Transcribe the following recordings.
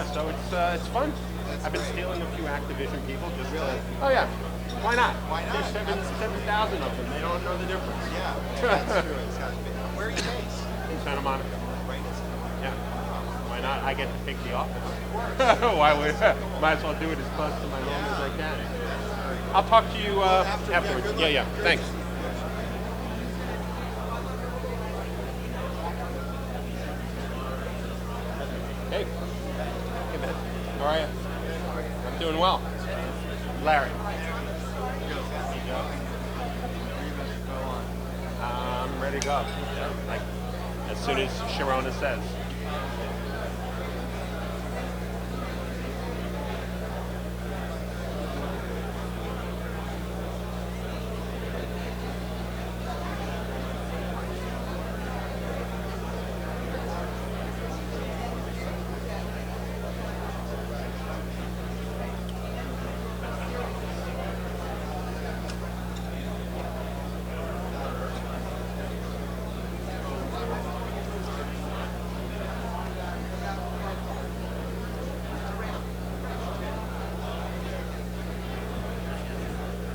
Yeah, so it's fun. I've been stealing a few Activision people just really. Oh yeah, why not? Why not? There's 7,000 of them. They don't know the difference. Yeah, that's true. It's got to be. Where are you based? In Santa Monica. Right in Santa Monica. Yeah. Why not? I get to pick the office. Why would? Might as well do it as close to my home as I can. I'll talk to you afterwards. Yeah. Thanks. Hey. Hey, man. How are you? I'm doing well. Larry. I'm ready to go. Like, as soon as Sharona says.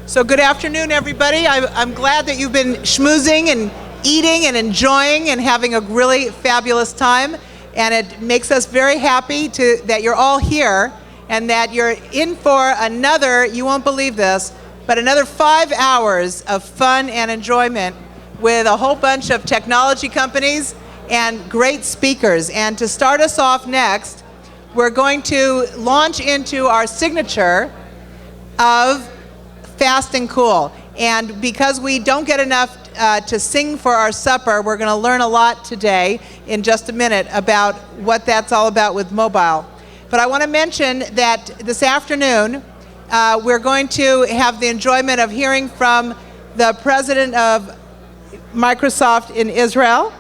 So good afternoon, everybody. I'm glad that you've been schmoozing and eating and enjoying and having a really fabulous time. And it makes us very happy that you're all here and that you're in for another, you won't believe this, but another 5 hours of fun and enjoyment with a whole bunch of technology companies and great speakers. And to start us off next, we're going to launch into our signature of Fast and Cool. And because we don't get enough to sing for our supper, we're going to learn a lot today in just a minute about what that's all about with mobile. But I want to mention that this afternoon, we're going to have the enjoyment of hearing from the president of Microsoft in Israel.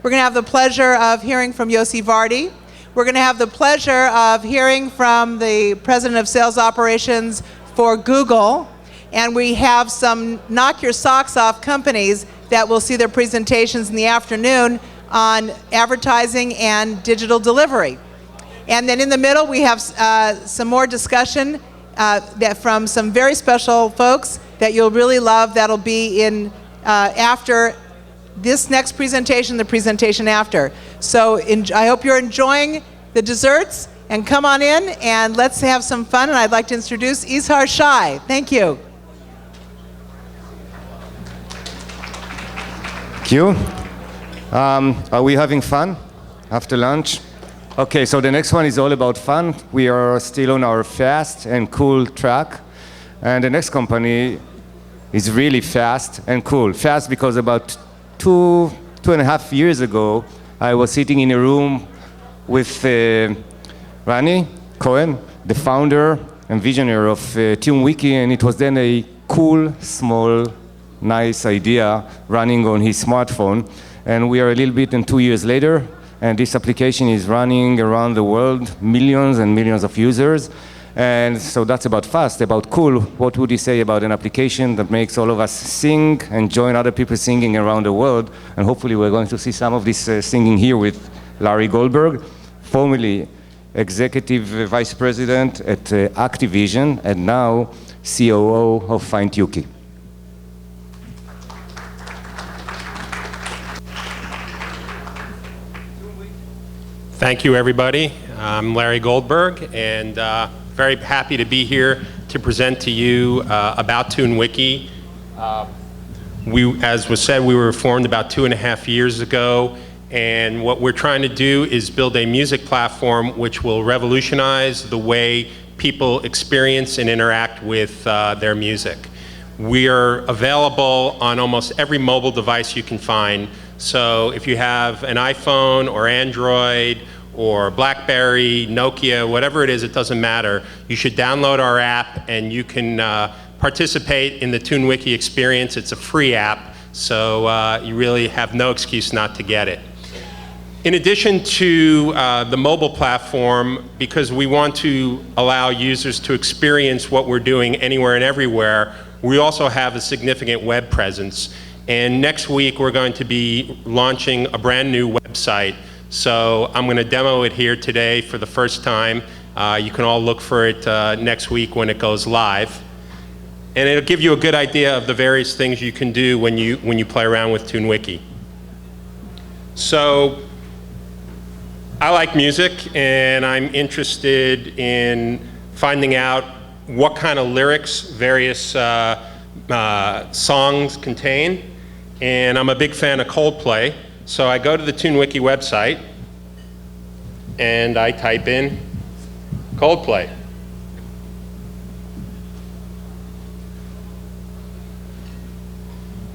We're going to have the pleasure of hearing from Yossi Vardi. We're going to have the pleasure of hearing from the president of sales operations for Google. And we have some knock your socks off companies that will see their presentations in the afternoon on advertising and digital delivery. And then in the middle, we have some more discussion from some very special folks that you'll really love. That'll be in after this next presentation, the presentation after. So I hope you're enjoying the desserts, and come on in and let's have some fun. And I'd like to introduce Yizhar Shai. Thank you. Thank you. Are we having fun after lunch? Okay, so the next one is all about fun. We are still on our fast and cool track. And the next company is really fast and cool. Fast because about two and a half years ago, I was sitting in a room with Rani Cohen, the founder and visionary of TuneWiki, and it was then a cool, small, nice idea running on his smartphone. And we are a little bit in 2 years later, and this application is running around the world, millions and millions of users. And so that's about fast, about cool. What would you say about an application that makes all of us sing and join other people singing around the world? And hopefully we're going to see some of this singing here with Larry Goldberg, formerly Executive Vice President at Activision, and now COO of FindTuki. Thank you, everybody. I'm Larry Goldberg, and very happy to be here to present to you about TuneWiki. As was said, we were formed about 2.5 years ago, and what we're trying to do is build a music platform which will revolutionize the way people experience and interact with their music. We are available on almost every mobile device you can find. So if you have an iPhone or Android or BlackBerry, Nokia, whatever it is, it doesn't matter. You should download our app and you can participate in the TuneWiki experience. It's a free app, so you really have no excuse not to get it. In addition to the mobile platform, because we want to allow users to experience what we're doing anywhere and everywhere, we also have a significant web presence. And next week, we're going to be launching a brand new website. So I'm going to demo it here today for the first time. You can all look for it next week when it goes live. And it'll give you a good idea of the various things you can do when you play around with TuneWiki. So I like music, and I'm interested in finding out what kind of lyrics various songs contain. And I'm a big fan of Coldplay. So I go to the TuneWiki website, and I type in Coldplay.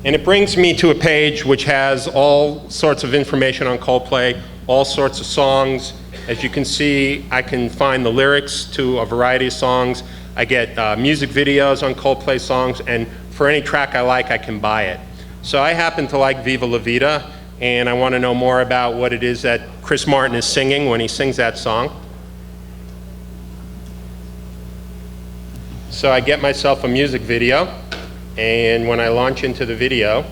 And it brings me to a page which has all sorts of information on Coldplay, all sorts of songs. As you can see, I can find the lyrics to a variety of songs. I get music videos on Coldplay songs, and for any track I like, I can buy it. So I happen to like Viva La Vida, and I want to know more about what it is that Chris Martin is singing when he sings that song. So I get myself a music video, and when I launch into the video, you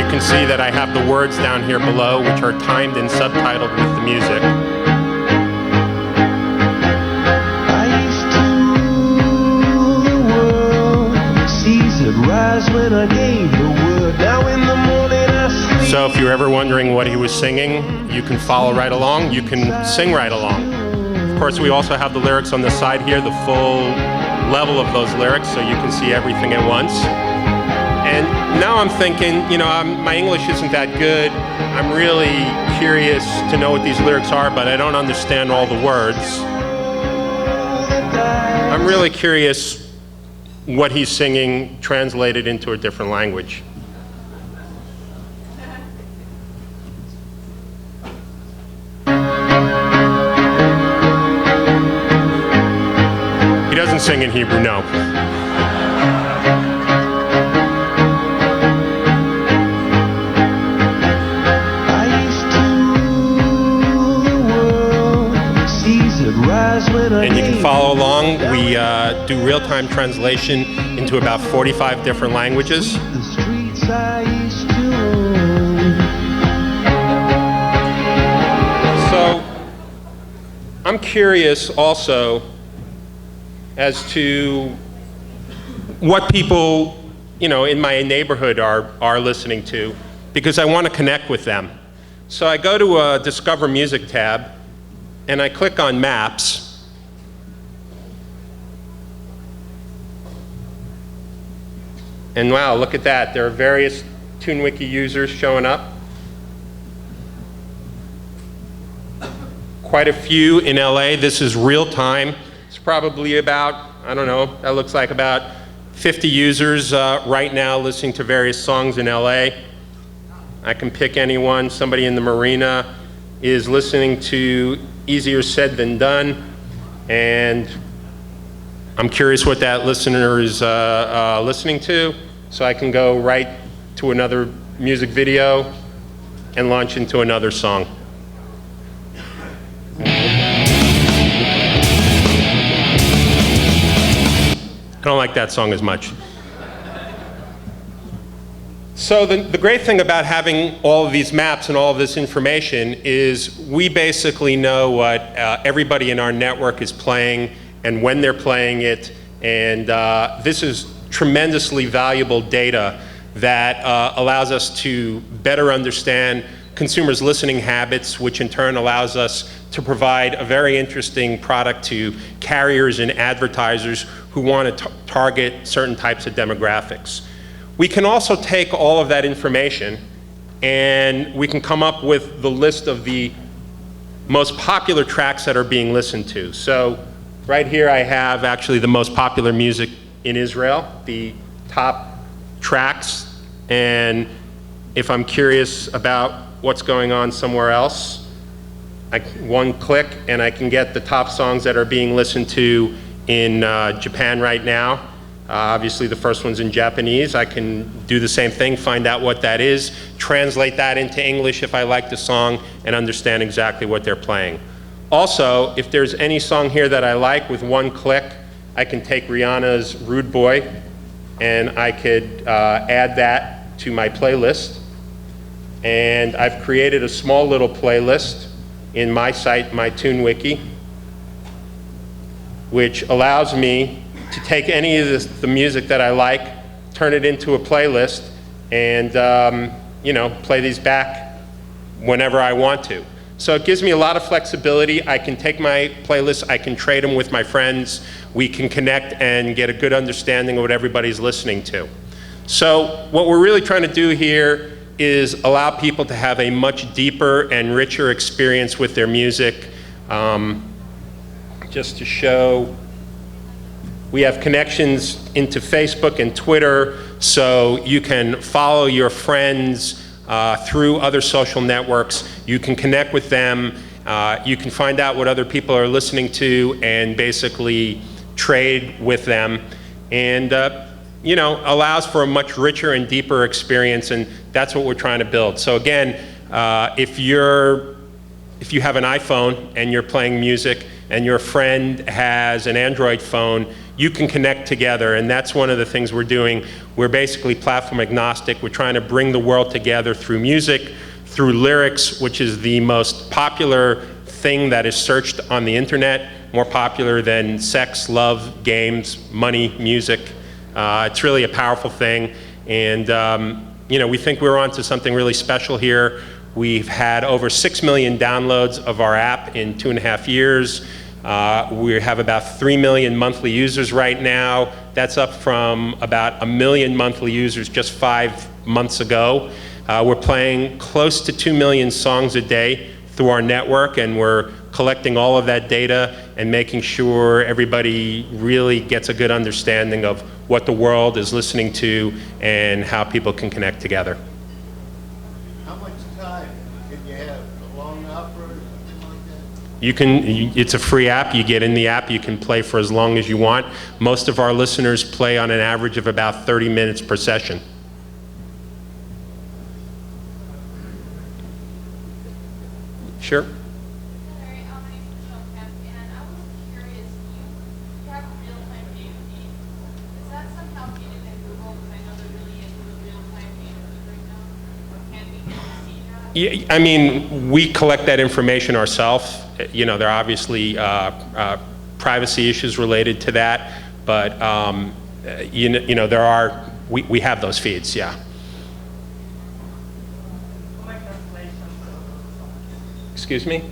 can see that I have the words down here below, which are timed and subtitled with the music. So if you're ever wondering what he was singing, you can follow right along, you can sing right along. Of course, we also have the lyrics on the side here, the full level of those lyrics, so you can see everything at once. And now I'm thinking, my English isn't that good. I'm really curious to know what these lyrics are, but I don't understand all the words. I'm really curious what he's singing translated into a different language. He doesn't sing in Hebrew, no. And you can follow along. We do real-time translation into about 45 different languages. So I'm curious also as to what people, in my neighborhood are listening to, because I want to connect with them. So I go to a Discover Music tab, and I click on Maps. And wow, look at that. There are various TuneWiki users showing up. Quite a few in LA. This is real time. It's probably about, I don't know, that looks like about 50 users right now listening to various songs in LA. I can pick anyone. Somebody in the marina is listening to Easier Said Than Done, and I'm curious what that listener is listening to, so I can go right to another music video and launch into another song. I don't like that song as much. So the great thing about having all of these maps and all of this information is we basically know what everybody in our network is playing and when they're playing it, and this is tremendously valuable data that allows us to better understand consumers' listening habits, which in turn allows us to provide a very interesting product to carriers and advertisers who want to target certain types of demographics. We can also take all of that information and we can come up with the list of the most popular tracks that are being listened to. So right here I have actually the most popular music in Israel, the top tracks, and if I'm curious about what's going on somewhere else, one click and I can get the top songs that are being listened to in Japan right now. Obviously the first one's in Japanese. I can do the same thing, find out what that is, translate that into English if I like the song, and understand exactly what they're playing. Also, if there's any song here that I like, with one click, I can take Rihanna's Rude Boy, and I could add that to my playlist. And I've created a small little playlist in my site, my TuneWiki, which allows me to take any of the music that I like, turn it into a playlist, and play these back whenever I want to. So it gives me a lot of flexibility. I can take my playlists, I can trade them with my friends, we can connect and get a good understanding of what everybody's listening to. So what we're really trying to do here is allow people to have a much deeper and richer experience with their music. Just to show, we have connections into Facebook and Twitter, so you can follow your friends through other social networks. You can connect with them. You can find out what other people are listening to and basically trade with them. And allows for a much richer and deeper experience, and that's what we're trying to build. So again, if you have an iPhone and you're playing music and your friend has an Android phone, you can connect together, and that's one of the things we're doing. We're basically platform agnostic. We're trying to bring the world together through music, through lyrics, which is the most popular thing that is searched on the internet, more popular than sex, love, games, money, music. It's really a powerful thing, and we think we're onto something really special here. We've had over 6 million downloads of our app in 2.5 years. We have about 3 million monthly users right now. That's up from about 1 million monthly users just 5 months ago. We're playing close to 2 million songs a day through our network, and we're collecting all of that data and making sure everybody really gets a good understanding of what the world is listening to and how people can connect together. How much time can you have? A long opera or something like that? It's a free app. You get in the app, you can play for as long as you want. Most of our listeners play on an average of about 30 minutes per session. Sure. Larry, my name is Michelle Kemp, and I was curious, you have a real-time data feed. Is that somehow feeded in Google? Because I know there really is a real-time data feed right now. Or can we get to see that? Yeah, I mean, we collect that information ourselves. There are obviously privacy issues related to that, but we have those feeds, yeah. Excuse me?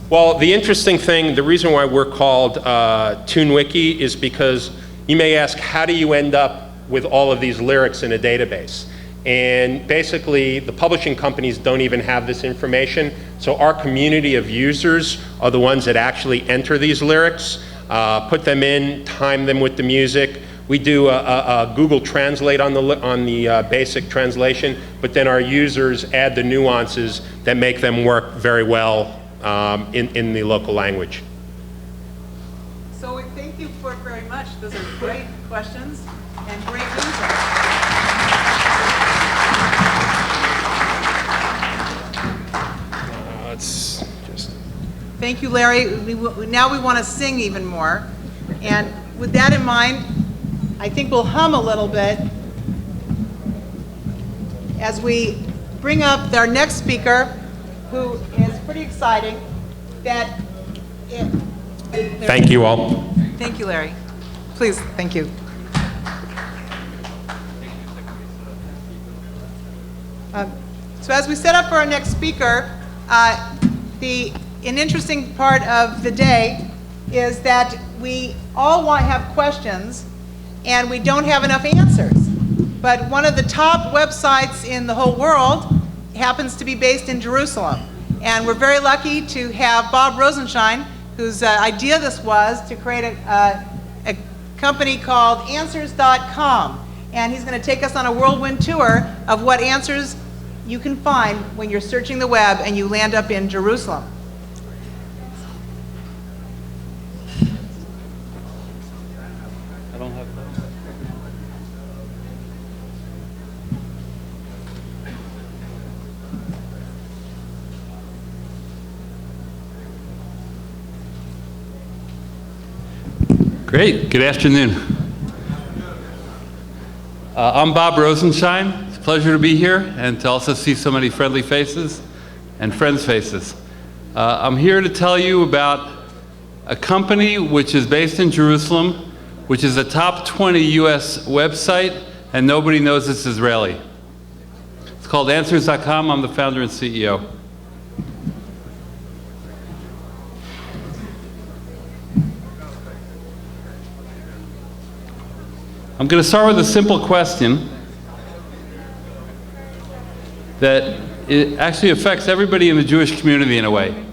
Well, the interesting thing, the reason why we're called TuneWiki is because you may ask, how do you end up with all of these lyrics in a database? And basically, the publishing companies don't even have this information, so our community of users are the ones that actually enter these lyrics, put them in, time them with the music. We do a Google Translate on the basic translation, but then our users add the nuances that make them work very well in the local language. So we thank you very much. Those are great questions and great music. It's just... Thank you, Larry. Now we want to sing even more. And with that in mind, I think we'll hum a little bit as we bring up our next speaker, who is pretty exciting. Thank you all. Thank you, Larry. Please, thank you. So as we set up for our next speaker, an interesting part of the day is that we all have questions, and we don't have enough answers. But one of the top websites in the whole world happens to be based in Jerusalem. And we're very lucky to have Bob Rosenshine, whose idea this was to create a company called Answers.com. And he's going to take us on a whirlwind tour of what answers you can find when you're searching the web and you land up in Jerusalem. Great. Good afternoon. I'm Bob Rosenschein. It's a pleasure to be here and to also see so many friendly faces and friends' faces. I'm here to tell you about a company which is based in Jerusalem, which is a top 20 US website, and nobody knows it's Israeli. It's called Answers.com. I'm the founder and CEO. I'm going to start with a simple question that it actually affects everybody in the Jewish community in a way.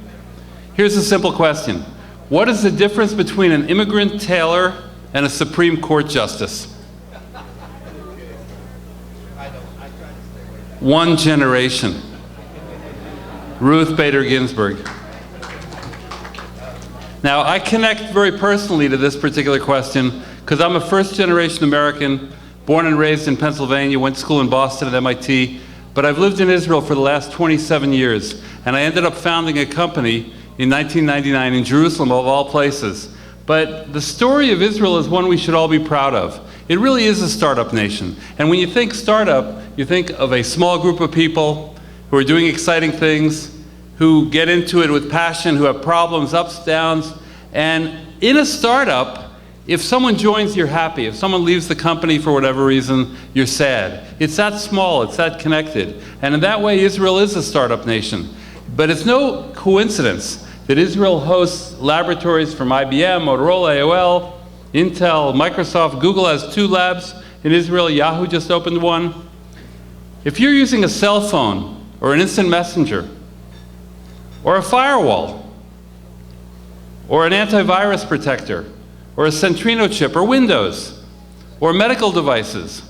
Here's a simple question. What is the difference between an immigrant tailor and a Supreme Court justice? One generation. Ruth Bader Ginsburg. Now, I connect very personally to this particular question because I'm a first-generation American, born and raised in Pennsylvania, went to school in Boston at MIT, but I've lived in Israel for the last 27 years, and I ended up founding a company in 1999 in Jerusalem, of all places. But the story of Israel is one we should all be proud of. It really is a startup nation. And when you think startup, you think of a small group of people who are doing exciting things, who get into it with passion, who have problems, ups, downs. And in a startup, if someone joins, you're happy. If someone leaves the company for whatever reason, you're sad. It's that small, it's that connected. And in that way, Israel is a startup nation. But it's no coincidence that Israel hosts laboratories from IBM, Motorola, AOL, Intel, Microsoft. Google has 2 labs in Israel. Yahoo just opened one. If you're using a cell phone or an instant messenger or a firewall or an antivirus protector or a Centrino chip or Windows or medical devices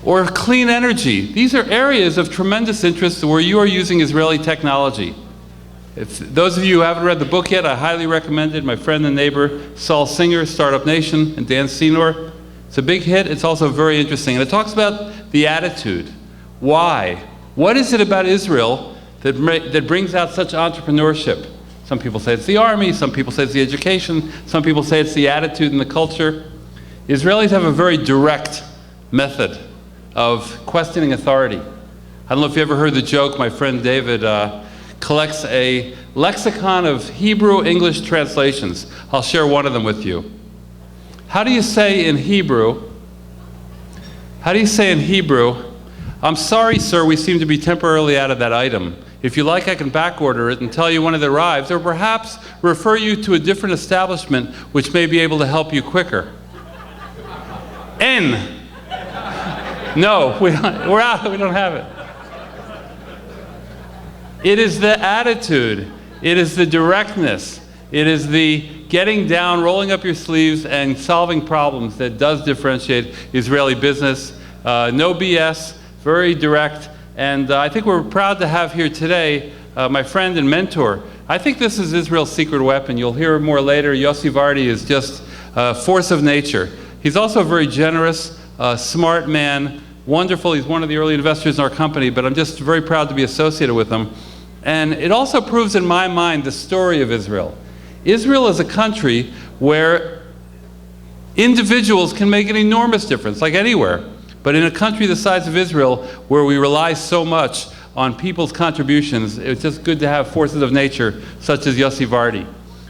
or clean energy, these are areas of tremendous interest where you are using Israeli technology. If those of you who haven't read the book yet, I highly recommend it. My friend and neighbor, Saul Singer, Startup Nation, and Dan Senor. It's a big hit. It's also very interesting. And it talks about the attitude. Why? What is it about Israel that brings out such entrepreneurship? Some people say it's the army. Some people say it's the education. Some people say it's the attitude and the culture. Israelis have a very direct method of questioning authority. I don't know if you ever heard the joke. My friend David collects a lexicon of Hebrew-English translations. I'll share one of them with you. How do you say in Hebrew, "I'm sorry, sir, we seem to be temporarily out of that item. If you like, I can back order it and tell you when it arrives, or perhaps refer you to a different establishment which may be able to help you quicker." N. No, we're out, we don't have it. It is the attitude, it is the directness, it is the getting down, rolling up your sleeves, and solving problems that does differentiate Israeli business. No BS, very direct, and I think we're proud to have here today my friend and mentor. I think this is Israel's secret weapon. You'll hear more later. Yossi Vardi is just a force of nature. He's also a very generous, smart man, wonderful. He's one of the early investors in our company, but I'm just very proud to be associated with him. And it also proves in my mind the story of Israel. Israel is a country where individuals can make an enormous difference, like anywhere. But in a country the size of Israel, where we rely so much on people's contributions, it's just good to have forces of nature such as Yossi Vardi.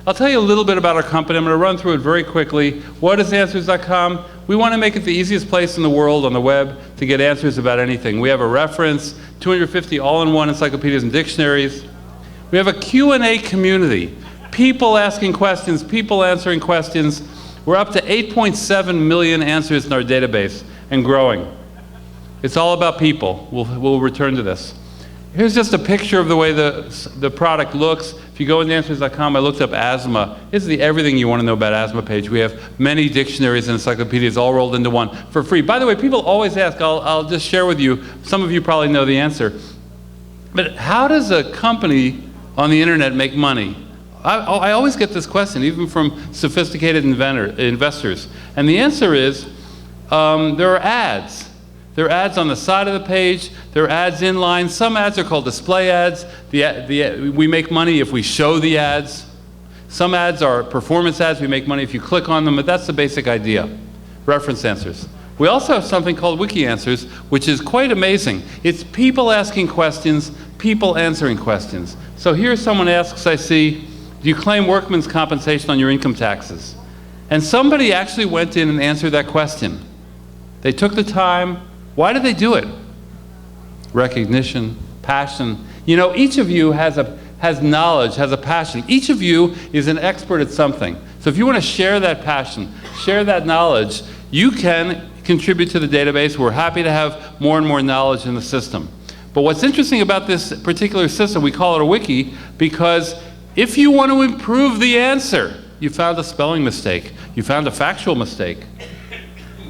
I'll tell you a little bit about our company. I'm going to run through it very quickly. What is Answers.com? We want to make it the easiest place in the world on the web to get answers about anything. We have a reference, 250 all-in-one encyclopedias and dictionaries. We have a Q&A community. People asking questions, people answering questions. We're up to 8.7 million answers in our database and growing. It's all about people. We'll return to this. Here's just a picture of the way the product looks. If you go into Answers.com, I looked up asthma. This is the everything you want to know about asthma page. We have many dictionaries and encyclopedias all rolled into one for free. By the way, people always ask, I'll just share with you, some of you probably know the answer, but how does a company on the internet make money? I always get this question, even from sophisticated investors. And the answer is, there are ads. There are ads on the side of the page. There are ads inline. Some ads are called display ads. We make money if we show the ads. Some ads are performance ads. We make money if you click on them, but that's the basic idea. Reference answers. We also have something called Wiki Answers, which is quite amazing. It's people asking questions, people answering questions. So here someone asks, I see, do you claim workman's compensation on your income taxes? And somebody actually went in and answered that question. They took the time. Why did they do it? Recognition, passion. You know, each of you has knowledge, has a passion. Each of you is an expert at something. So if you want to share that passion, share that knowledge, you can contribute to the database. We're happy to have more and more knowledge in the system. But what's interesting about this particular system, we call it a wiki, because if you want to improve the answer, you found a spelling mistake, you found a factual mistake,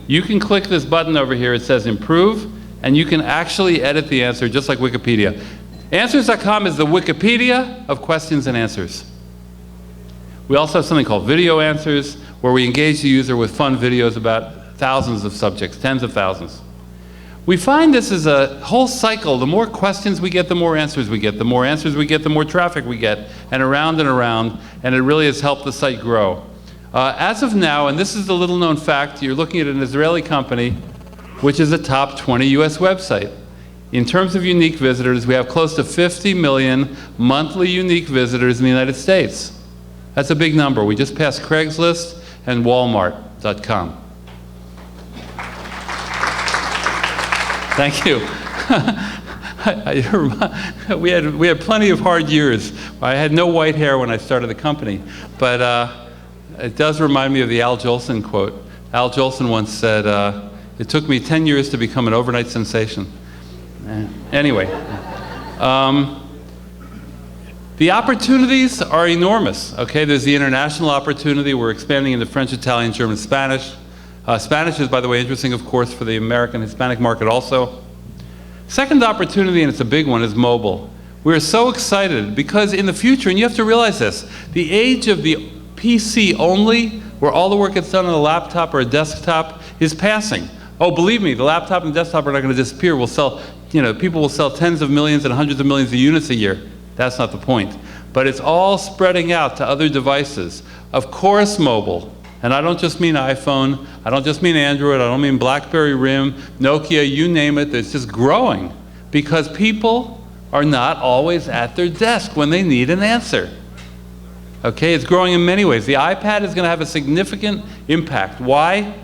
you can click this button over here. It says improve, and you can actually edit the answer just like Wikipedia. Answers.com is the Wikipedia of questions and answers. We also have something called Video Answers, where we engage the user with fun videos about thousands of subjects, tens of thousands. We find this is a whole cycle. The more questions we get, the more answers we get. The more answers we get, the more traffic we get, and around, and it really has helped the site grow. As of now, and this is the little-known fact, you're looking at an Israeli company, which is a top 20 US website. In terms of unique visitors, we have close to 50 million monthly unique visitors in the United States. That's a big number. We just passed Craigslist and Walmart.com. Thank you. we had plenty of hard years. I had no white hair when I started the company, but it does remind me of the Al Jolson quote. Al Jolson once said, it took me 10 years to become an overnight sensation. Anyway, the opportunities are enormous. Okay, there's the international opportunity. We're expanding into French, Italian, German, Spanish. Spanish is, by the way, interesting, of course, for the American Hispanic market also. Second opportunity, and it's a big one, is mobile. We're so excited because in the future, and you have to realize this, the age of the PC only, where all the work gets done on a laptop or a desktop, is passing. Oh, believe me, the laptop and desktop are not going to disappear. We'll sell, people will sell tens of millions and hundreds of millions of units a year. That's not the point. But it's all spreading out to other devices. Of course, mobile. And I don't just mean iPhone, I don't just mean Android, I don't mean BlackBerry RIM, Nokia, you name it, it's just growing. Because people are not always at their desk when they need an answer. Okay, it's growing in many ways. The iPad is going to have a significant impact. Why?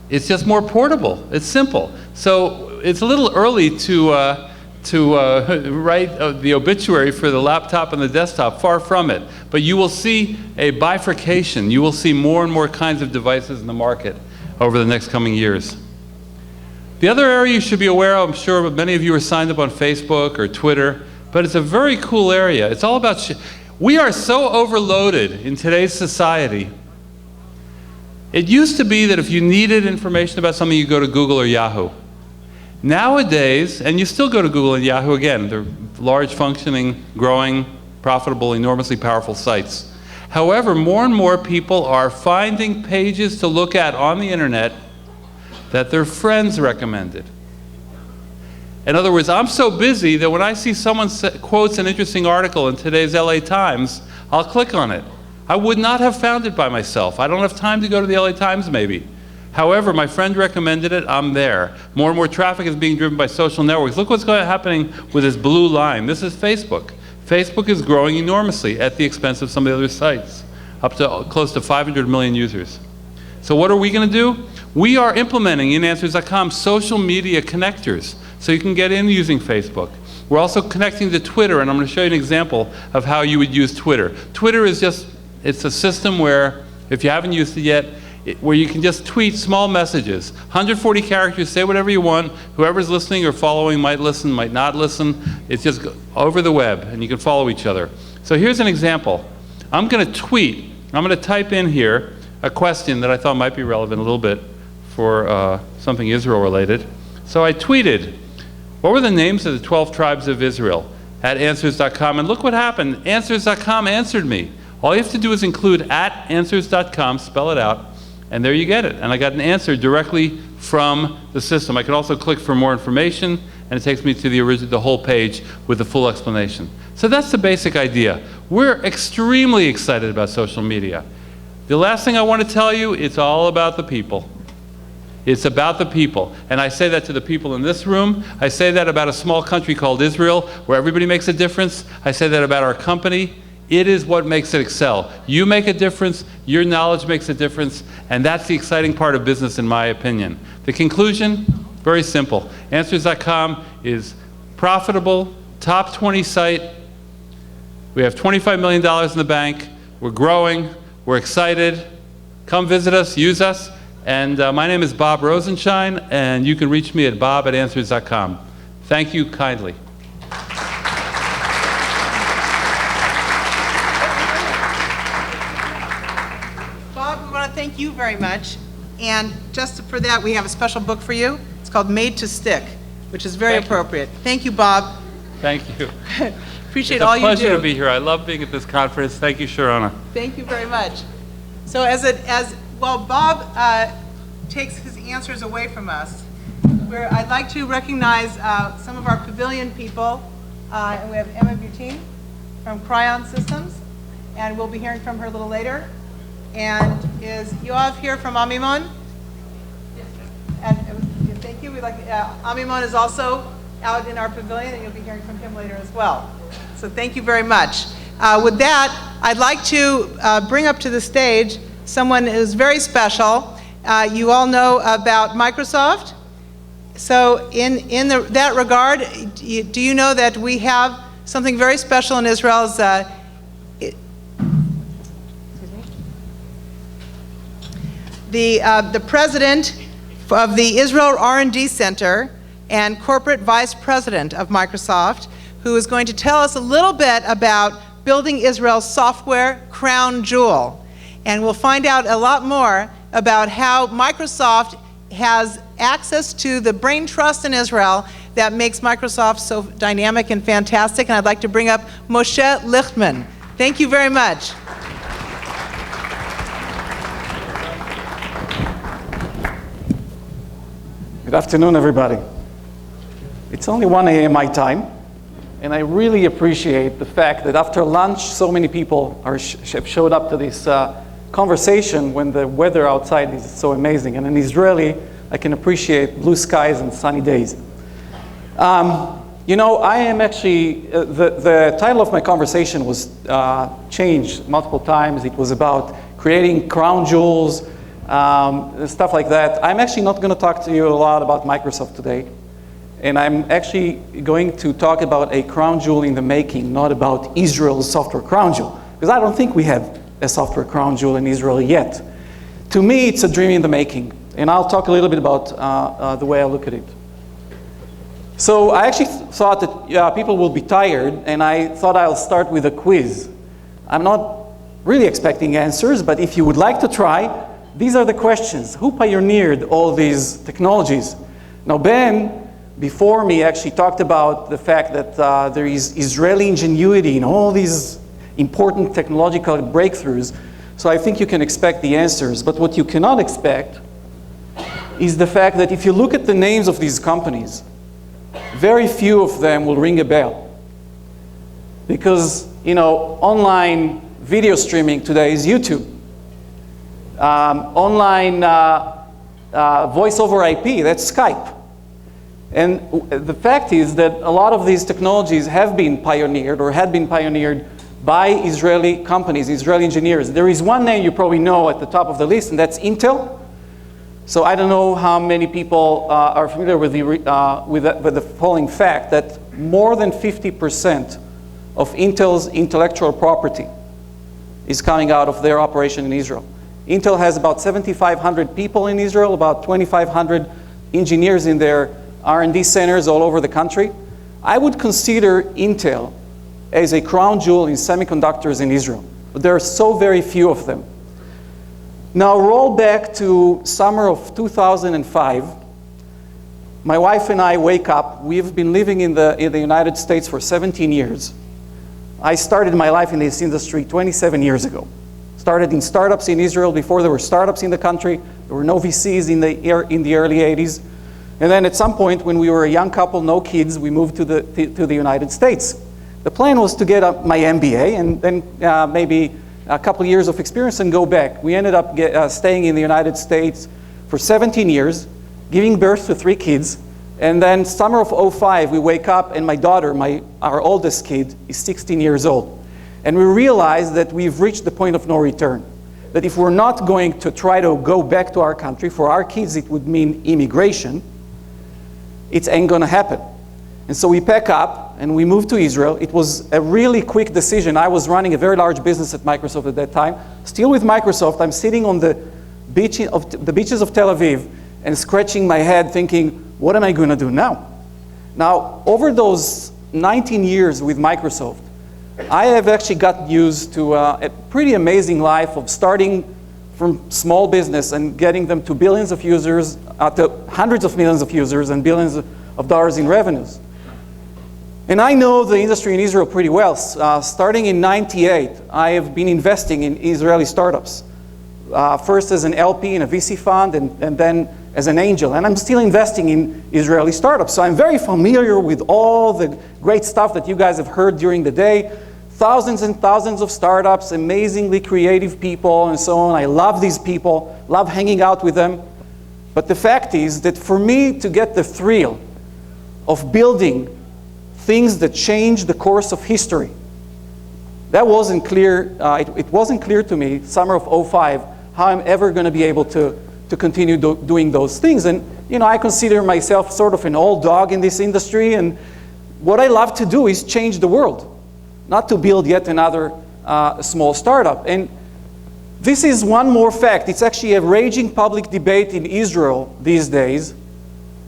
It's just more portable. It's simple. So it's a little early to write the obituary for the laptop and the desktop, far from it. But you will see a bifurcation. You will see more and more kinds of devices in the market over the next coming years. The other area you should be aware of, I'm sure many of you are signed up on Facebook or Twitter, but it's a very cool area. It's all about, we are so overloaded in today's society. It used to be that if you needed information about something, you go to Google or Yahoo. Nowadays, and you still go to Google and Yahoo again, they're large, functioning, growing, profitable, enormously powerful sites. However, more and more people are finding pages to look at on the internet that their friends recommended. In other words, I'm so busy that when I see someone quotes an interesting article in today's LA Times, I'll click on it. I would not have found it by myself. I don't have time to go to the LA Times maybe. However, my friend recommended it, I'm there. More and more traffic is being driven by social networks. Look what's happening with this blue line. This is Facebook. Facebook is growing enormously at the expense of some of the other sites, up to close to 500 million users. So what are we going to do? We are implementing in Answers.com social media connectors, so you can get in using Facebook. We're also connecting to Twitter, and I'm going to show you an example of how you would use Twitter. Twitter is just, it's a system where, if you haven't used it yet, where you can just tweet small messages, 140 characters, say whatever you want. Whoever's listening or following might listen, might not listen. It's just over the web, and you can follow each other. So here's an example. I'm going to tweet. I'm going to type in here a question that I thought might be relevant a little bit for something Israel-related. So I tweeted, what were the names of the 12 tribes of Israel at Answers.com? And look what happened. Answers.com answered me. All you have to do is include at Answers.com, spell it out, and there you get it. And I got an answer directly from the system. I can also click for more information, and it takes me to the whole page with the full explanation. So that's the basic idea. We're extremely excited about social media. The last thing I want to tell you, it's all about the people. It's about the people. And I say that to the people in this room. I say that about a small country called Israel, where everybody makes a difference. I say that about our company. It is what makes it excel. You make a difference, your knowledge makes a difference, and that's the exciting part of business, in my opinion. The conclusion, very simple. Answers.com is profitable, top 20 site. We have $25 million in the bank. We're growing. We're excited. Come visit us, use us. And my name is Bob Rosenshine, and you can reach me at bob@answers.com. Thank you kindly. Bob, we want to thank you very much. And just for that, we have a special book for you. It's called Made to Stick, which is very appropriate. Thank you, Bob. Thank you. Appreciate It's all a you do. pleasure to be here. I love being at this conference. Thank you, Sharona. Thank you very much. So while Bob takes his answers away from us, I'd like to recognize some of our pavilion people. And we have Emma Butine from Cryon Systems, and we'll be hearing from her a little later. And is Yoav here from Amimon? Yes. And thank you. Amimon is also out in our pavilion, and you'll be hearing from him later as well. So thank you very much. With that, I'd like to bring up to the stage someone who's very special. You all know about Microsoft. So in that regard, do you know that we have something very special in Israel's the president of the Israel R&D Center and corporate vice president of Microsoft, who is going to tell us a little bit about building Israel's software crown jewel. And we'll find out a lot more about how Microsoft has access to the brain trust in Israel that makes Microsoft so dynamic and fantastic. And I'd like to bring up Moshe Lichtman. Thank you very much. Good afternoon, everybody. It's only 1 a.m. my time, and I really appreciate the fact that after lunch, so many people have showed up to this conversation when the weather outside is so amazing. And in Israeli, I can appreciate blue skies and sunny days. You know, I am actually, the title of my conversation was changed multiple times. It was about creating crown jewels, stuff like that. I'm actually not going to talk to you a lot about Microsoft today. And I'm actually going to talk about a crown jewel in the making, not about Israel's software crown jewel. Because I don't think we have a software crown jewel in Israel yet. To me, it's a dream in the making. And I'll talk a little bit about the way I look at it. So I actually thought that people will be tired, and I thought I'll start with a quiz. I'm not really expecting answers, but if you would like to try, these are the questions. Who pioneered all these technologies? Now, Ben, before me, actually talked about the fact that there is Israeli ingenuity in all these important technological breakthroughs. So I think you can expect the answers. But what you cannot expect is the fact that if you look at the names of these companies, very few of them will ring a bell. Because, you know, online video streaming today is YouTube. Online voice over IP, that's Skype. And the fact is that a lot of these technologies have been pioneered or had been pioneered by Israeli companies, Israeli engineers. There is one name you probably know at the top of the list, and that's Intel. So I don't know how many people are familiar with the following fact, that more than 50% of Intel's intellectual property is coming out of their operation in Israel. Intel has about 7,500 people in Israel, about 2,500 engineers in their R&D centers all over the country. I would consider Intel as a crown jewel in semiconductors in Israel, but there are so very few of them. Now roll back to summer of 2005. My wife and I wake up. We've been living in the United States for 17 years. I started my life in this industry 27 years ago. Started in startups in Israel before there were startups in the country. There were no VCs in the early 80s. And then at some point when we were a young couple, no kids, we moved to the United States. The plan was to get my MBA and then maybe a couple years of experience and go back. We ended up staying in the United States for 17 years. giving birth to 3 kids. And then summer of '05, we wake up and my daughter, our oldest kid, is 16 years old. And we realize that we've reached the point of no return. That if we're not going to try to go back to our country, for our kids it would mean immigration, it ain't gonna happen. And so we pack up and we move to Israel. It was a really quick decision. I was running a very large business at Microsoft at that time. Still with Microsoft, I'm sitting on the beaches of Tel Aviv and scratching my head thinking, what am I gonna do now? Now, over those 19 years with Microsoft, I have actually gotten used to a pretty amazing life of starting from small business and getting them to billions of users, to hundreds of millions of users and billions of dollars in revenues. And I know the industry in Israel pretty well. Starting in '98, I have been investing in Israeli startups. First as an LP in a VC fund and then as an angel. And I'm still investing in Israeli startups. So I'm very familiar with all the great stuff that you guys have heard during the day. Thousands and thousands of startups, amazingly creative people and so on. I love these people, love hanging out with them. But the fact is that for me to get the thrill of building things that change the course of history, that wasn't clear. It wasn't clear to me, summer of '05, how I'm ever going to be able to continue doing those things. And I consider myself sort of an old dog in this industry, and what I love to do is change the world, not to build yet another small startup. And this is one more fact. It's actually a raging public debate in Israel these days.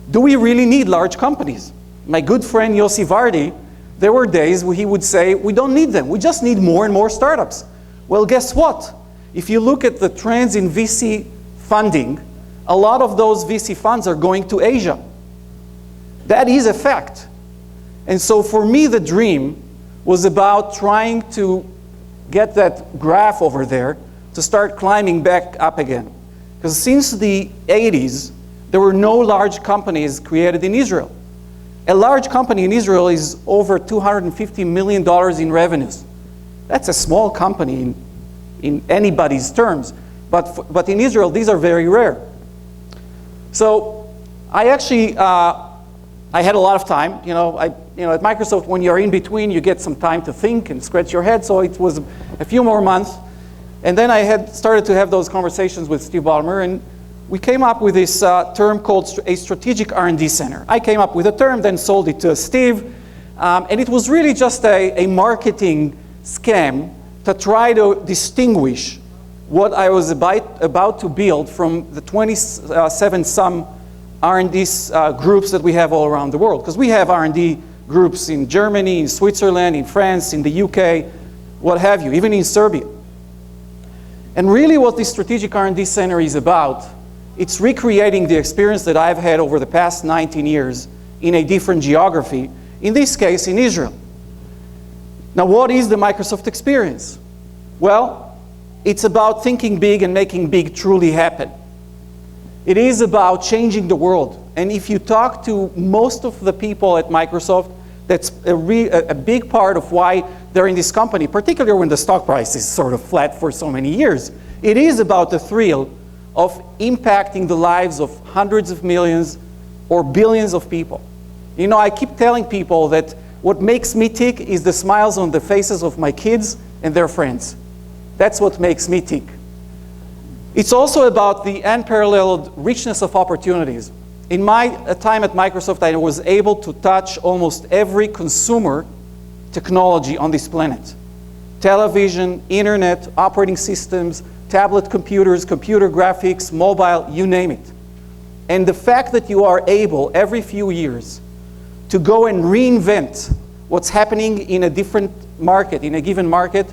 Do we really need large companies? My good friend Yossi Vardi, there were days where he would say, we don't need them. We just need more and more startups. Well, guess what? If you look at the trends in VC funding, a lot of those VC funds are going to Asia. That is a fact. And so for me, the dream was about trying to get that graph over there to start climbing back up again. Because since the '80s, there were no large companies created in Israel. A large company in Israel is over $250 million in revenues. That's a small company in anybody's terms. But in Israel, these are very rare. So I actually, I had a lot of time. At Microsoft, when you're in between, you get some time to think and scratch your head. So it was a few more months. And then I had started to have those conversations with Steve Ballmer, and we came up with this term called a strategic R&D center. I came up with a term, then sold it to Steve. And it was really just a marketing scam to try to distinguish what I was about to build from the 27 some R&D groups that we have all around the world. Because we have R&D groups in Germany, in Switzerland, in France, in the UK, what have you, even in Serbia. And really what this strategic R&D center is about, it's recreating the experience that I've had over the past 19 years in a different geography, in this case in Israel. Now what is the Microsoft experience? Well, it's about thinking big and making big truly happen. It is about changing the world. And if you talk to most of the people at Microsoft, that's a big part of why they're in this company, particularly when the stock price is sort of flat for so many years. It is about the thrill of impacting the lives of hundreds of millions or billions of people. I keep telling people that what makes me tick is the smiles on the faces of my kids and their friends. That's what makes me tick. It's also about the unparalleled richness of opportunities. In my time at Microsoft, I was able to touch almost every consumer technology on this planet. Television, internet, operating systems, tablet computers, computer graphics, mobile, you name it. And the fact that you are able every few years to go and reinvent what's happening in a different market, in a given market,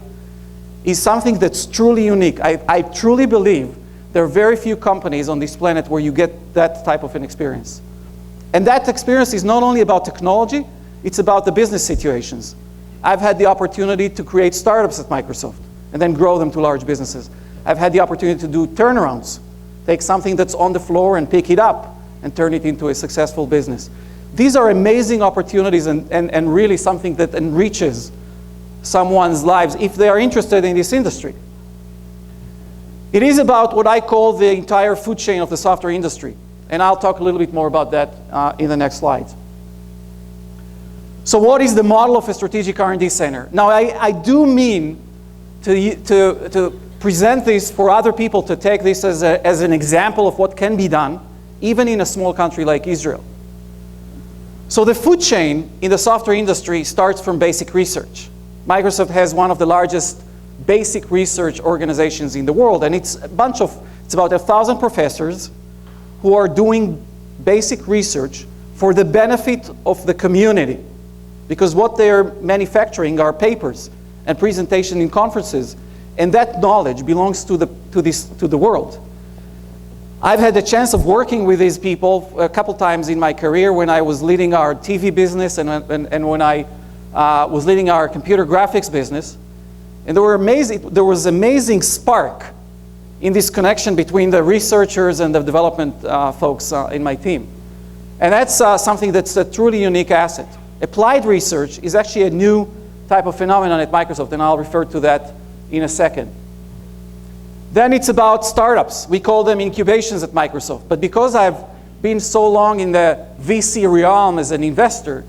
is something that's truly unique. I truly believe there are very few companies on this planet where you get that type of an experience. And that experience is not only about technology, it's about the business situations. I've had the opportunity to create startups at Microsoft and then grow them to large businesses. I've had the opportunity to do turnarounds, take something that's on the floor and pick it up and turn it into a successful business. These are amazing opportunities and really something that enriches someone's lives if they are interested in this industry. It is about what I call the entire food chain of the software industry. And I'll talk a little bit more about that in the next slides. So what is the model of a strategic R&D center? Now, I do mean to present this for other people to take this as an example of what can be done, even in a small country like Israel. So the food chain in the software industry starts from basic research. Microsoft has one of the largest basic research organizations in the world, and it's about 1,000 professors who are doing basic research for the benefit of the community. Because what they're manufacturing are papers and presentation in conferences, and that knowledge belongs to the world. I've had the chance of working with these people a couple times in my career when I was leading our TV business and when I was leading our computer graphics business. And there was amazing spark in this connection between the researchers and the development folks in my team. And that's something that's a truly unique asset. Applied research is actually a new type of phenomenon at Microsoft, and I'll refer to that in a second. Then it's about startups. We call them incubations at Microsoft. But because I've been so long in the VC realm as an investor,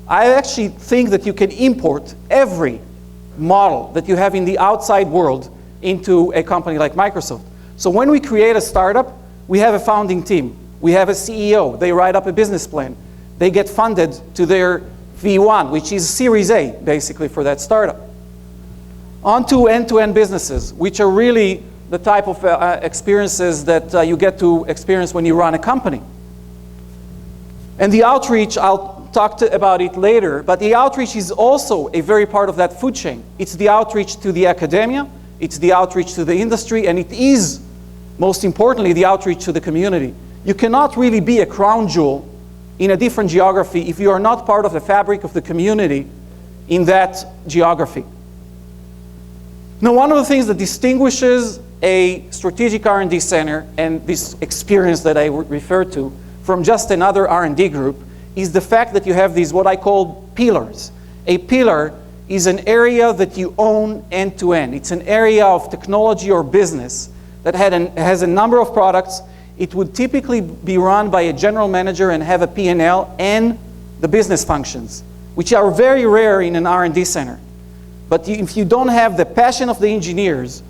I actually think that you can import every model that you have in the outside world into a company like Microsoft. So when we create a startup, we have a founding team. We have a CEO. They write up a business plan. They get funded to their V1, which is Series A, basically, for that startup. On to end-to-end businesses, which are really the type of experiences that you get to experience when you run a company. And the outreach, I'll talk about it later, but the outreach is also a very part of that food chain. It's the outreach to the academia, it's the outreach to the industry, and it is, most importantly, the outreach to the community. You cannot really be a crown jewel in a different geography if you are not part of the fabric of the community in that geography. Now, one of the things that distinguishes a strategic R&D center and this experience that I refer to from just another R&D group is the fact that you have these what I call pillars. A pillar is an area that you own end to end. It's an area of technology or business that has a number of products. It would typically be run by a general manager and have a P&L and the business functions, which are very rare in an R&D center. But if you don't have the passion of the engineers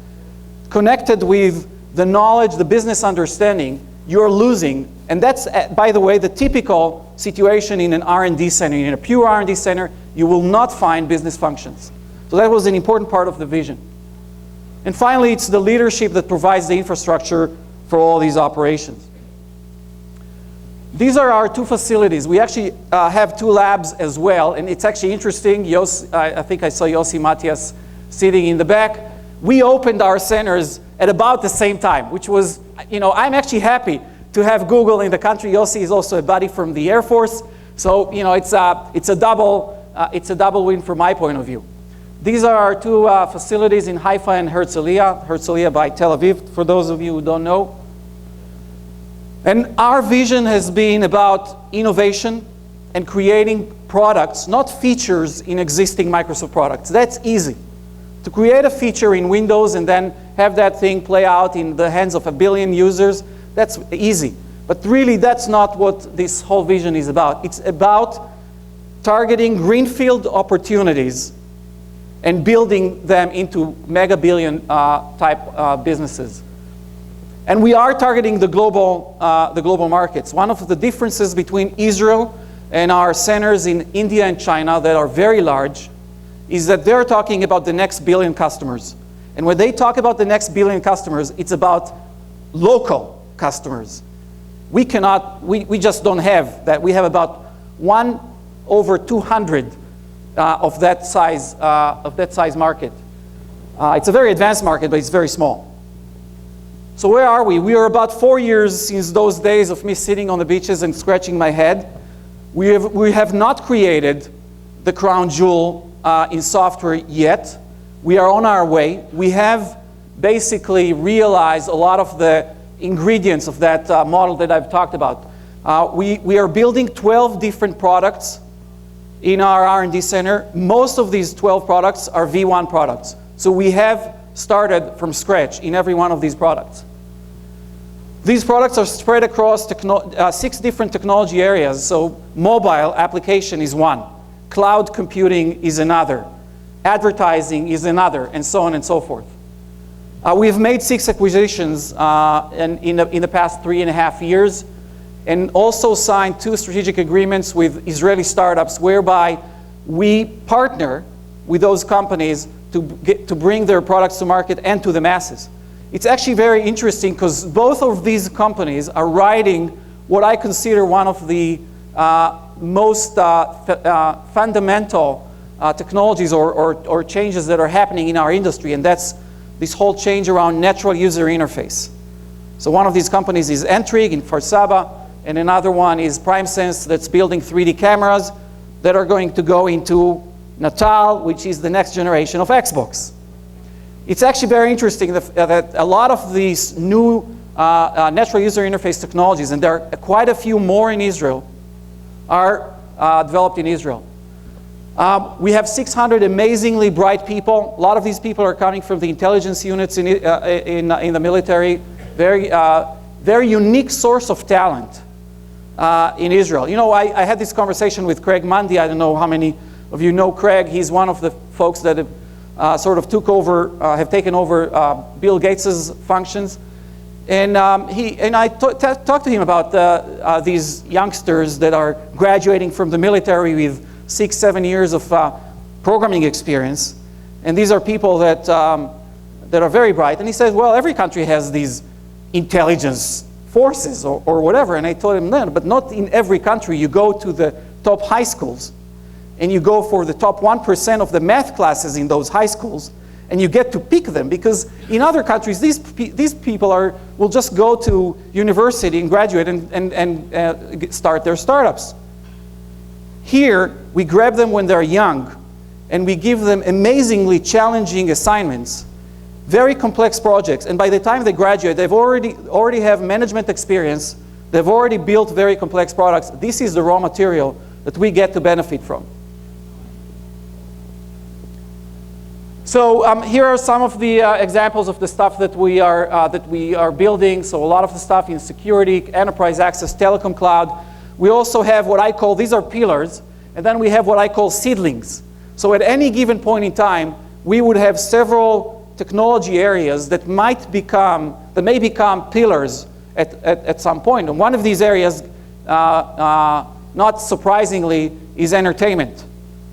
connected with the knowledge, the business understanding, you're losing. And that's, by the way, the typical situation in an R&D center. In a pure R&D center, you will not find business functions. So that was an important part of the vision. And finally, it's the leadership that provides the infrastructure for all these operations. These are our two facilities. We actually have two labs as well, and it's actually interesting. I think I saw Yossi Matias sitting in the back. We opened our centers at about the same time, which was, I'm actually happy to have Google in the country. Yossi is also a buddy from the Air Force, so it's a double win from my point of view. These are our two facilities in Haifa and Herzliya. Herzliya by Tel Aviv, for those of you who don't know. And our vision has been about innovation and creating products, not features in existing Microsoft products. That's easy. To create a feature in Windows and then have that thing play out in the hands of 1 billion users, that's easy. But really, that's not what this whole vision is about. It's about targeting greenfield opportunities and building them into mega billion type businesses. And we are targeting the global markets. One of the differences between Israel and our centers in India and China that are very large is that they're talking about the next billion customers. And when they talk about the next billion customers, it's about local customers. We just don't have that. We have about 1 over 200 of that size market. It's a very advanced market, but it's very small. So where are we? We are about 4 years since those days of me sitting on the beaches and scratching my head. We have not created the crown jewel in software yet. We are on our way. We have basically realized a lot of the ingredients of that model that I've talked about. We are building 12 different products in our R&D center. Most of these 12 products are V1 products. So we have started from scratch in every one of these products. These products are spread across 6 different technology areas. So mobile application is one, cloud computing is another, advertising is another, and so on and so forth. We've made 6 acquisitions in the past 3.5 years, and also signed 2 strategic agreements with Israeli startups whereby we partner with those companies to bring their products to market and to the masses. It's actually very interesting because both of these companies are riding what I consider one of the most fundamental technologies or changes that are happening in our industry, and that's this whole change around natural user interface. So one of these companies is Entrig in Kfar Saba, and another one is PrimeSense that's building 3D cameras that are going to go into Natal, which is the next generation of Xbox. It's actually very interesting that a lot of these new natural user interface technologies, and there are quite a few more in Israel, are developed in Israel. We have 600 amazingly bright people. A lot of these people are coming from the intelligence units in the military. Very unique source of talent in Israel. You know, I had this conversation with Craig Mundy. I don't know how many of you know Craig. He's one of the folks that have sort of have taken over Bill Gates's functions. And I talked to him about these youngsters that are graduating from the military with 6-7 years of programming experience. And these are people that are very bright. And he said, well, every country has these intelligence forces or whatever. And I told him, no, but not in every country. You go to the top high schools and you go for the top 1% of the math classes in those high schools, and you get to pick them, because in other countries, these people will just go to university and graduate and start their startups. Here, we grab them when they're young, and we give them amazingly challenging assignments, very complex projects, and by the time they graduate, they've already have management experience, they've already built very complex products. This is the raw material that we get to benefit from. So here are some of the examples of the stuff that we are building. So a lot of the stuff in security, enterprise access, telecom cloud. We also have what I call, these are pillars, and then we have what I call seedlings. So at any given point in time, we would have several technology areas that may become pillars at some point. And one of these areas, not surprisingly, is entertainment,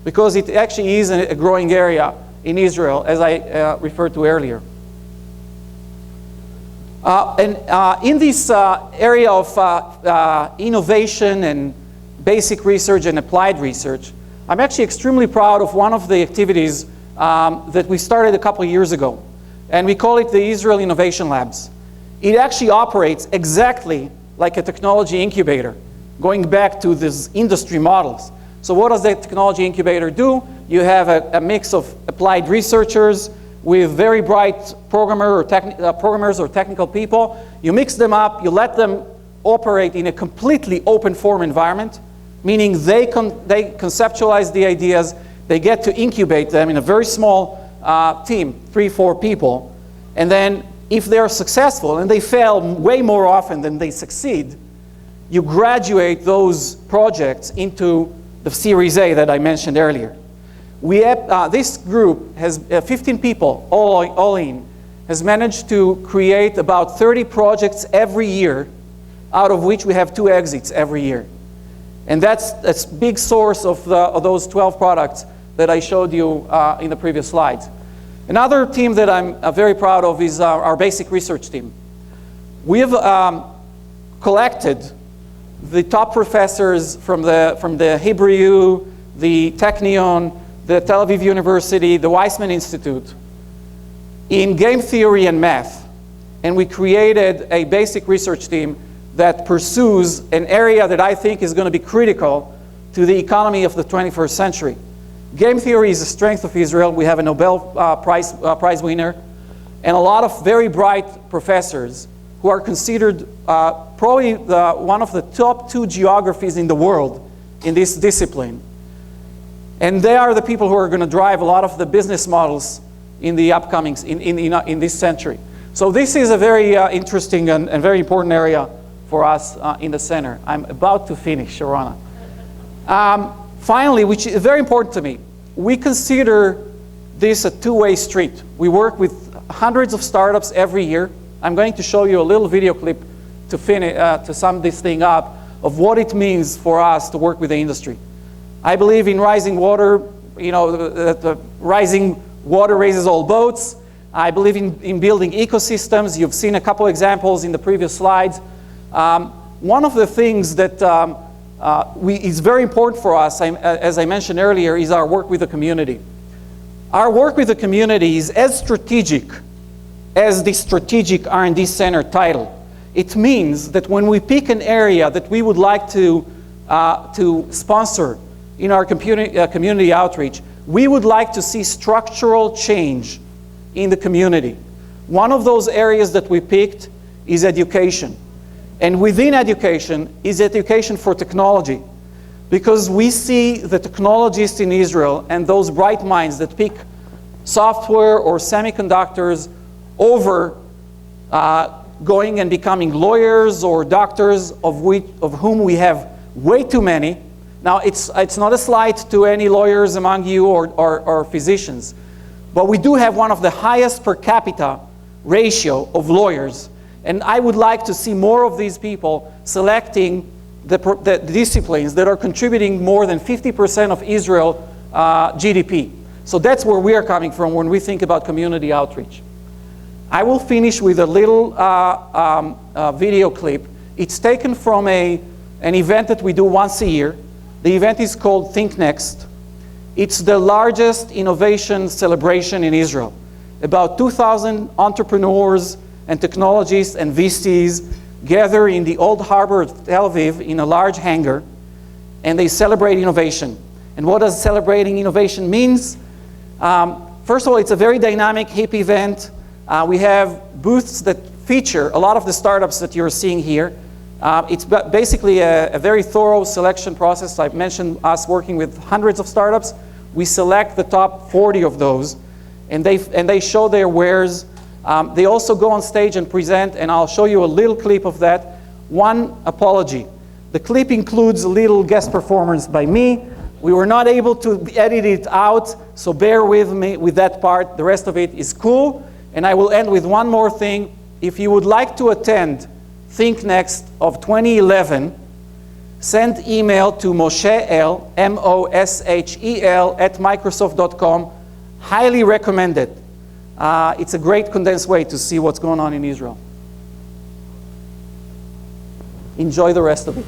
because it actually is a growing area in Israel, as I referred to earlier. In this area of innovation and basic research and applied research, I'm actually extremely proud of one of the activities that we started a couple of years ago. And we call it the Israel Innovation Labs. It actually operates exactly like a technology incubator, going back to these industry models. So what does the technology incubator do? You have a mix of applied researchers with very bright programmers or technical people. You mix them up, you let them operate in a completely open form environment, meaning they conceptualize the ideas, they get to incubate them in a very small team, 3-4 people, and then if they're successful, and they fail way more often than they succeed, you graduate those projects into the Series A that I mentioned earlier. This group has 15 people, all in, has managed to create about 30 projects every year, out of which we have 2 exits every year. And that's a big source of those 12 products that I showed you in the previous slides. Another team that I'm very proud of is our basic research team. We've collected the top professors from the Hebrew U, the Technion, the Tel Aviv University, the Weizmann Institute, in game theory and math. And we created a basic research team that pursues an area that I think is going to be critical to the economy of the 21st century. Game theory is a strength of Israel. We have a Nobel Prize winner, and a lot of very bright professors who are considered probably one of the top 2 geographies in the world in this discipline. And they are the people who are going to drive a lot of the business models in the upcoming, in this century. So this is a very interesting and very important area for us in the center. I'm about to finish, Sharona. Finally, which is very important to me, we consider this a two-way street. We work with hundreds of startups every year. I'm going to show you a little video clip to sum this thing up of what it means for us to work with the industry. I believe in rising water, the rising water raises all boats. I believe in building ecosystems. You've seen a couple examples in the previous slides. One of the things that is very important for us, as I mentioned earlier, is our work with the community. Our work with the community is as strategic as the Strategic R&D Center title. It means that when we pick an area that we would like to sponsor in our community outreach, we would like to see structural change in the community. One of those areas that we picked is education. And within education is education for technology. Because we see the technologists in Israel and those bright minds that pick software or semiconductors over going and becoming lawyers or doctors, of whom we have way too many. Now, it's not a slight to any lawyers among you or physicians, but we do have one of the highest per capita ratio of lawyers. And I would like to see more of these people selecting the disciplines that are contributing more than 50% of Israel GDP. So that's where we are coming from when we think about community outreach. I will finish with a little video clip. It's taken from an event that we do once a year. The event is called Think Next. It's the largest innovation celebration in Israel. About 2,000 entrepreneurs and technologists and VCs gather in the Old Harbor of Tel Aviv in a large hangar, and they celebrate innovation. And what does celebrating innovation means? First of all, it's a very dynamic, hip event. We have booths that feature a lot of the startups that you're seeing here. It's basically a very thorough selection process. I've mentioned us working with hundreds of startups. We select the top 40 of those, and they show their wares. They also go on stage and present, and I'll show you a little clip of that. One apology. The clip includes a little guest performance by me. We were not able to edit it out, so bear with me with that part. The rest of it is cool. And I will end with one more thing. If you would like to attend Think Next of 2011, send email to Moshel, M-O-S-H-E-L, @Microsoft.com. Highly recommend it. It's a great condensed way to see what's going on in Israel. Enjoy the rest of it.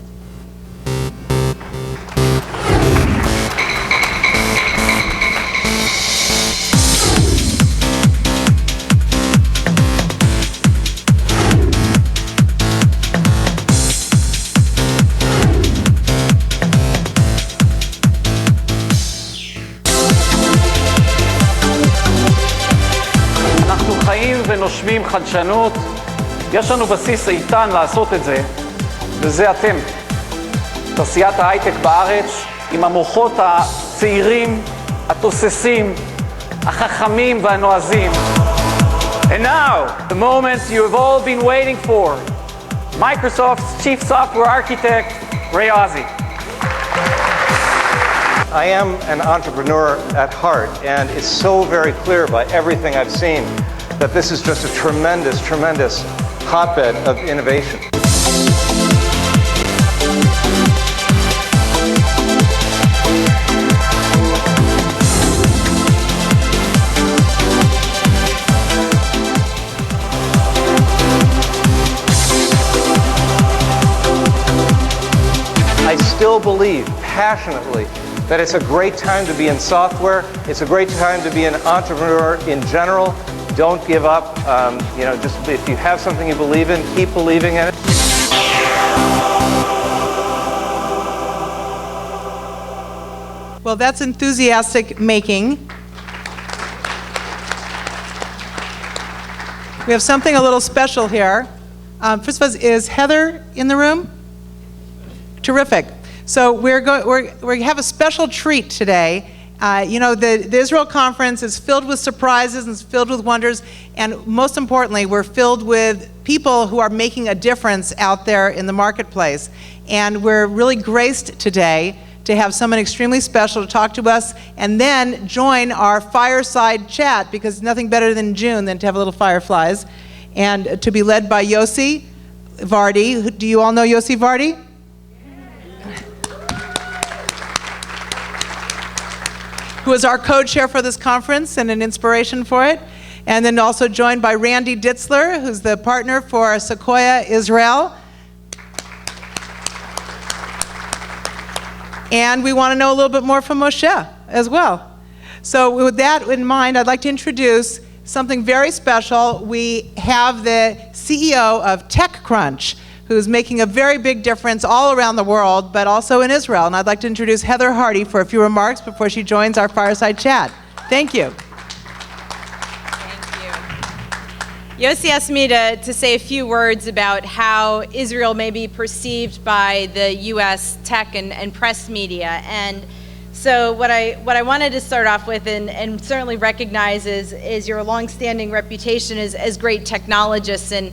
ונושמים חדשנות, יש לנו בסיס איתן לעשות את זה, וזה אתם. תעשיית ההייטק בארץ, עם המוחות הצעירים, התוססים, החכמים והנועזים. And now, the moment you have all been waiting for, Microsoft's Chief Software Architect, Ray Ozzie. I am an entrepreneur at heart, and it's so very clear by everything I've seen that this is just a tremendous, tremendous hotbed of innovation. I still believe passionately that it's a great time to be in software. It's a great time to be an entrepreneur in general. Don't give up. Just if you have something you believe in, keep believing in it. Well, that's enthusiastic making. We have something a little special here. First of all, is Heather in the room? Terrific. So we have a special treat today, The Israel conference is filled with surprises and it's filled with wonders, and most importantly, we're filled with people who are making a difference out there in the marketplace. And we're really graced today to have someone extremely special to talk to us and then join our fireside chat, because nothing better than June than to have little fireflies, and to be led by Yossi Vardi. Do you all know Yossi Vardi? Who is our co-chair for this conference and an inspiration for it. And then also joined by Randy Ditzler, who's the partner for Sequoia Israel. And we want to know a little bit more from Moshe as well. So with that in mind, I'd like to introduce something very special. We have the CEO of TechCrunch, who's making a very big difference all around the world, but also in Israel. And I'd like to introduce Heather Hardy for a few remarks before she joins our fireside chat. Thank you. Thank you. Yossi asked me to say a few words about how Israel may be perceived by the U.S. tech and press media. And so what I wanted to start off with and certainly recognize is your longstanding reputation as great technologists. And